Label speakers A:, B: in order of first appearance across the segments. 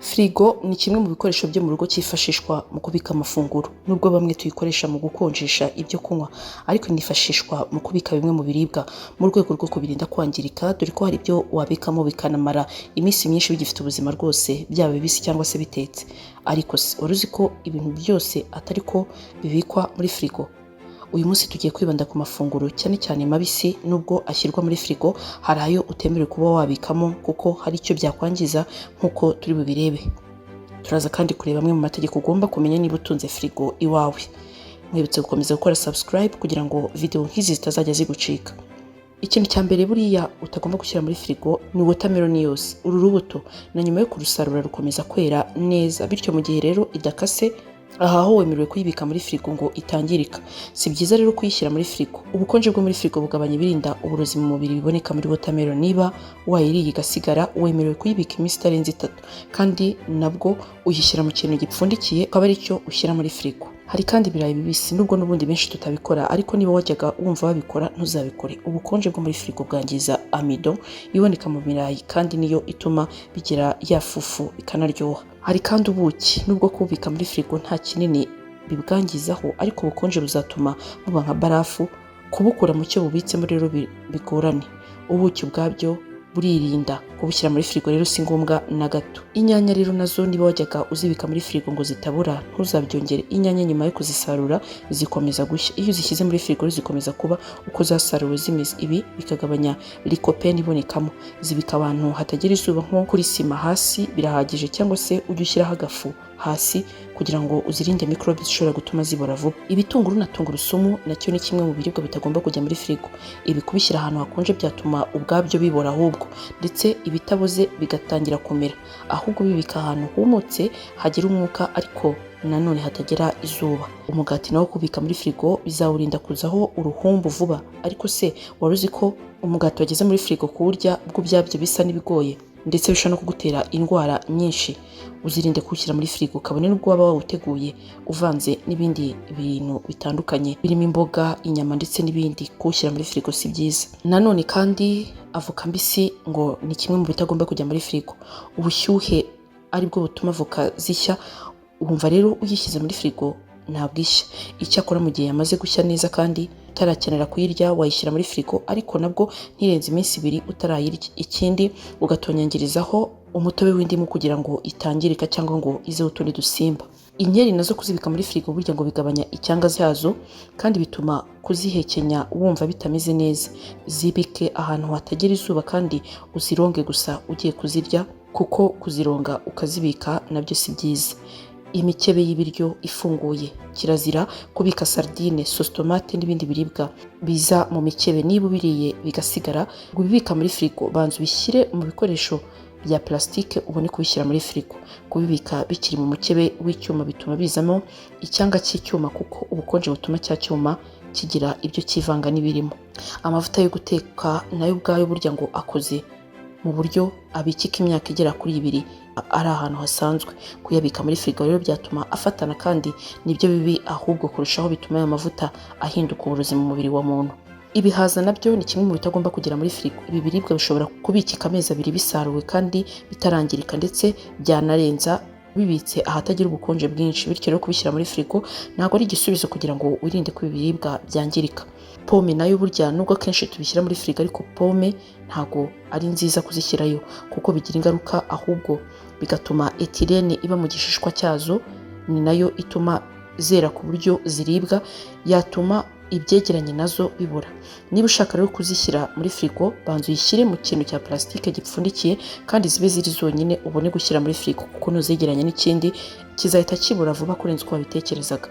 A: Firigo ni kimwe mu bikoresho byo mu rugo cyifashishwa mu kubika amafunguro. Nubwo bamwe tuyikoresha mu gukonjesha ibyo kunywa, ariko inifashishwa mu kubika bimwe mu biribwa mu rwego rwo kubirinda kwangirika, dore ko hari ibyo wabikamo bikanamara iminsi myinshi bigifite ubuzima rwose, byaba bibisi cyangwa se bitetse. Ariko wari uzi ko ibintu byose atari ko bibikwa muri firigo? Uyu munsi tugiye kwibanda ku mafunguro cyane cyane mabisi. Nubwo ashyirwa muri firigo, hari ayo utemerewe kuba wabikamo kuko hari icyo byakwangiza, nk'uko turi bubirebe. Turaza kandi kureba amwe mu mategeko ugomba kumenya niba utunze firigo iwawe. Mwibutse gukomeza gukora subscribe kugira ngo video nk'izi zitazajya zigucika. Ikintu cya mbere buriya utagomba gushyira muri firigo ni watermelon yose. Uru rubuto na nyuma yo kurusarura rukomeza kwera neza, bityo mu gihe rero idakase, aha ho wemerewe kuyibika muri firigo ngo itangirika. Si byiza rero kuyishyira muri firigo. Ubukonje bwo muri firigo bugabanya ibirinda uburozi mu mubiri biboneka muri watermelon. Niba wayiriye igasigara, wemerewe kuyibika iminsi itarenze 3, kandi nabwo uyishyira mu kintu gipfundikiye, akaba ari cyo ushyira muri firigo. Hari kandi ibirayi bibisi, nubwo n'ubundi benshi tutabikora, ariko niba wajyaga wumva babikora ntuzabikore. Ubukonje bwo muri firigo bwangiza amido iboneka mu birayi, kandi niyo ituma bigira ya fufu bikanaryoha. Hari kandi ubuki, nubwo kubika muri firigo nta kinini bibwangizaho, ariko ubukonje buzatuma buba nka barafu. Kubukura mu cyo bubitsemo rero bigorane. Ubuki ubwabyo buririnda kubushyira muri firigo, rero si ngombwa na gato. Inyanya rero nazo niba wajyaga uzibika muri firigo ngo zitabura, ntuzabyongere. Inyanya nyuma yo kuzisarura zikomeza gushya. Iyo uzishyize muri firigo zikomeza kuba uko zasaruwe zimeze. Ibi bikagabanya lycopene ibonekamo. Zibika abantu hatagira izuba, nko kuri sima hasi birahagije, cyangwa se ujye ushyiraho agafu hasi kugira ngo uzirinde microbes zishobora gutuma zibora vuba. Ibitunguru na tungurusumu nacyo ni kimwe mu biribwa bitagomba kujya muri firigo. Ibi kubishyira ahantu hakonje byatuma ubwabyo bibora ahubwo, ndetse ibitaboze bigatangira kumera. Ahubwo bibika ahantu humutse hagira umwuka, ariko nanone hatagera izuba. Umugati nawo kubika muri firigo bizawurinda kuzaho uruhumbu vuba. Ariko se wari uzi ko umugati wageze muri firigo kuwurya bwo byabyo bisa n'ibigoye, ndetse bishobora no kugutera indwara nyinshi? Uzirinde kuwushyira muri firigo, kabone nubwo waba wawuteguye uvanze n'ibindi bintu bitandukanye birimo imboga, inyama ndetse n'ibindi. Kuwushyira muri firigo si byiza. Nanone kandi avoka mbisi ngo ni kimwe mu bitagomba kujya muri firigo. Ubushyuhe aribwo butuma avoka zishya. Wumva rero uyishyize muri firigo ntabwo ishya. Icyakora mu gihe yamaze gushya neza kandi utarakenera kuyirya, wayishyira muri firigo, ariko nabwo ntirenze iminsi 2 utarayirya. Ikindi ugatonyangirizaho umutobe w'indimu kugira ngo itangirika cyangwa ngo izeho utundi dusimba. Inkeri nazo kuzibika muri firigo burya ngo bigabanya icyanga cyazo, kandi bituma kuzihekenya wumva bitameze neza. Zibike ahantu hatagera izuba, kandi uzironge gusa ugiye kuzirya, kuko kuzironga ukazibika nabyo si byiza. Imikebe y'ibiryo ifunguye, kirazira kubika sardine, sauce tomate n'ibindi biribwa biza mu mikebe. Niba ubiriye bigasigara, ubibika muri firigo, banza ubishyire mu bikoresho bya plastike ubone kubishyira muri firigo. Kubibika bikiri mu mukebe w'icyuma bituma bizamo icyanga cy'icyuma, kuko ubukonje butuma cya cyuma kigira ibyo kivanga n'ibirimo. Amavuta yo guteka nayo ubwayo burya ngo akoze mu buryo abikika imyaka igera kuri 2 ari ahantu hasanzwe. Kuyabika muri firigo rero byatuma afatana, kandi nibyo bibi ahubwo kurushaho, bituma aya mavuta ahinduka uburozi mu mubiri wa muntu. Ibihaza nabyo ni kimwe mu bitagomba kugera muri firigo. Ibi biribwa bishobora kubikika amezi 2 bisaruwe kandi bitarangirika, ndetse byanarenza bibitse ahatagira ubukonje bwinshi. Bityo rero kubishyira muri firigo ntabwo ari igisubizo kugira ngo wirinde ko ibiribwa byangirika. Pome nayo burya nubwo kenshi tubishyira muri firigo, ariko pome ntago ari nziza kuzishyirayo kuko bigira ingaruka, ahubwo bigatuma etilene iba mu gishishwa cyazo, ni nayo ituma zera ku buryo ziribwa, yatuma ibyegeranye nazo bibura. Niba ushaka rero kuzishyira muri firigo, banza uyishyire mu kintu cya plastike gipfundikiye, kandi zibe ziri zonyine ubone gushyira muri firigo, kuko nuzegeranye n'ikindi kizahita kibura vuba kurenza uko wabitekerezaga.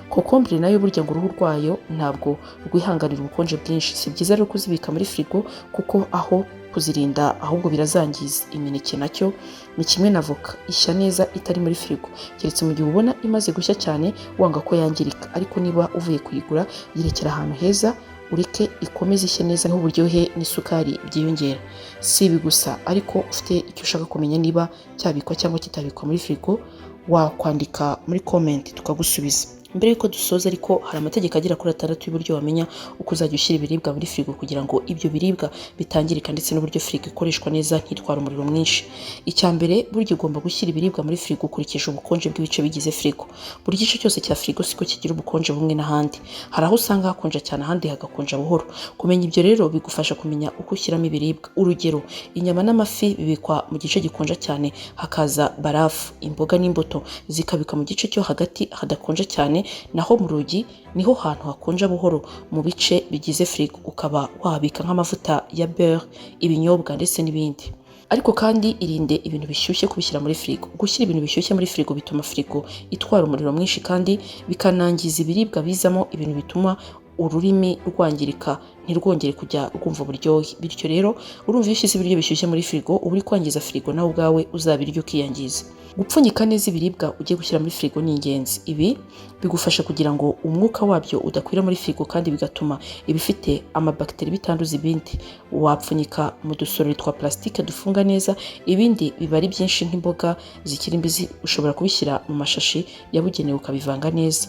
A: Kokombure nayo burya ngo uruhu rwayo ntabwo rwihanganira ubukonje bwinshi. Si byiza rero kuzibika muri firigo, kuko aho kuzirinda ahubwo birazangiza. Imineke nacyo ni kimwe na avoka, ishya neza itari muri firigo, keretse mu gihe ubona imaze gushya cyane wanga ko yangirika. Ariko niba uvuye kuyigura, yirekera ahantu heza, ureke ikomeze ishye neza, niho uburyohe n'isukari byiyongera. Si ibi gusa, ariko ufite icyo ushaka kumenya niba cyabikwa cyangwa kitabikwa muri firigo, wakwandika muri comment tukagusubiza. Mbere yuko dusoza ariko hari amategeko agira kuri 6 y'uburyo wamenya uko uzajya ushyira ibiribwa muri frigo kugira ngo ibyo biribwa bitangirika, ndetse n'uburyo frigo ikoreshwa neza ntitwara umuriro mwinshi. Icya mbere, burya ugomba gushyira ibiribwa muri frigo ukurikije ubukonje bw'ibice bigize frigo. Buri gice cyose cya frigo siko kigira ubukonje bumwe n'ahandi. Hari aho usanga hakonja cyane, ahandi hagakonja buhoro. Kumenya ibyo rero bigufasha kumenya uko ushyiramo ibiribwa. Urugero, inyama n'amafi bibikwa mu gice gikonja cyane, hakaza barafu. Imboga n'imbuto zikabika mu gice cyo hagati hadakonja cyane, naho mu rugi niho hantu hakonja buhoro mu bice bigize frigo. Ukaba wabika nk'amavuta ya beurre, ibinyobwa ndetse n'ibindi. Ariko kandi irinde ibintu bishyushye kubishyira muri frigo. Gushyira ibintu bishyushye muri frigo bituma frigo itwara umuriro mwinshi, kandi bikanangiza ibiribwa bizamo, ibintu bituma ururimi rwangirika ntirwongere kujya rwumva uburyohe. Bityo rero urumva iyo ushyize ibiryo bishyushye muri frigo uba uri kwangiza frigo, nawe ubwawe uzabirya ukiyangiza. Gupfunyika neza ibiribwa ugiye gushyira muri frigo ni ingenzi. Ibi bigufasha kugira ngo umwuka wabyo udakwira muri frigo, kandi bigatuma ibifite amabakiteri bitanduza ibindi. Wapfunyika mu dusorori twa plastique dufunga neza, ibindi biba ari byinshi nk'imboga zikiri mbizi ushobora kubishyira mu mashashi yabugenewe ukabivanga neza.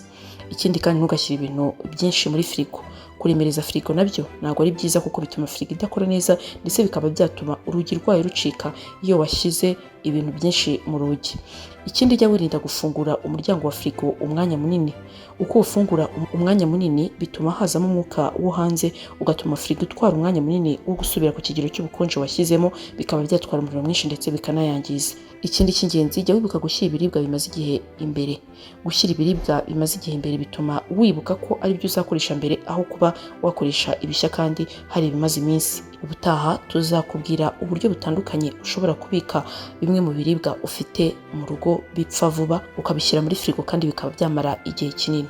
A: Ikindi kandi ntugashyire ibintu byinshi muri frigo. Kuremereza frigo nabyo ntabwo ari byiza, kuko bituma frigo idakora neza, ndetse bikaba byatuma urugi rwayo rucika iyo washyize ibintu byinshi mu rugi. Ikindi, jya wirinda gufungura umuryango wa frigo umwanya munini. Uko ufungura umwanya munini bituma hazamo umwuka wo hanze, ugatuma frigo itwara umwanya munini wo gusubira ku kigero cy'ubukonje washyizemo, bikaba byatwara umuriro mwinshi ndetse bikanayangiza. Ikindi cy'ingenzi, jya wibuka gushyira ibiribwa bimaze igihe imbere. Gushyira ibiribwa bimaze igihe imbere bituma wibuka ko ari byo uzakoresha mbere, aho kuba wakoresha ibishya kandi hari ibimaze iminsi. Ubutaha tuzakubwira uburyo butandukanye ushobora kubika bimwe mu biribwa ufite mu rugo bipfa vuba, ukabishyira muri frigo kandi bikaba byamara igihe kinini.